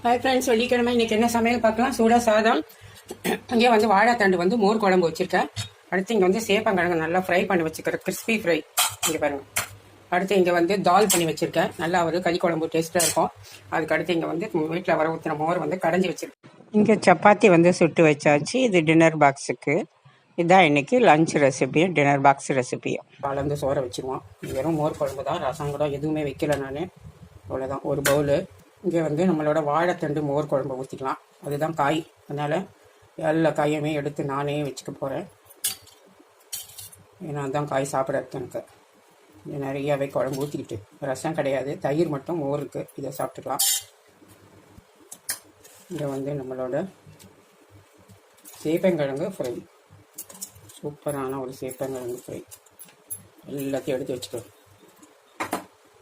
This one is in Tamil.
ஹாய் ஃப்ரெண்ட்ஸ், வெள்ளிக்கிழமை இன்னைக்கு என்ன சமையல் பார்க்கலாம். சூடாக சாதம், இங்கே வந்து வாழைத்தண்டு வந்து மோர் குழம்பு வச்சுருக்கேன். அடுத்து இங்கே வந்து சேப்பங்கிழங்கு நல்லா ஃப்ரை பண்ணி வச்சுக்கிறேன், கிறிஸ்பி ஃப்ரை. இங்கே பாருங்கள். அடுத்து இங்கே வந்து தால் பண்ணி வச்சுருக்கேன், நல்லா ஒரு கறி குழம்பு டேஸ்ட்டாக இருக்கும். அதுக்கு அடுத்து இங்கே வந்து வீட்டில் வர ஊற்றின மோர் வந்து கடைஞ்சி வச்சுருக்கேன். இங்கே சப்பாத்தி வந்து சுட்டு வச்சாச்சு. இது டின்னர் பாக்ஸுக்கு. இதுதான் இன்னைக்கு லஞ்ச் ரெசிபியும் டின்னர் பாக்ஸ் ரெசிபியும். கலந்து சோற வச்சுருவோம். வெறும் மோர் குழம்பு தான், ரசம் கூட எதுவுமே வைக்கல நான். அவ்வளோதான், ஒரு பவுலு. இங்கே வந்து நம்மளோட வாழைத்தண்டு மோர் குழம்பு ஊற்றிக்கலாம். அதுதான் காய், அதனால் எல்லா காயுமே எடுத்து நானே வச்சுக்க போகிறேன். ஏன்னா அதுதான் காய் சாப்பிட்றதுக்கு எனக்கு. இது நிறையாவே குழம்பு ஊற்றிக்கிட்டு, ரசம் கிடையாது, தயிர் மட்டும் மோர் இருக்குது, இதை சாப்பிட்டுக்கலாம். இங்கே வந்து நம்மளோட சேப்பங்கிழங்கு ஃப்ரை, சூப்பரான ஒரு சேப்பங்கிழங்கு ஃப்ரை. எல்லாத்தையும் எடுத்து வச்சுக்கலாம்.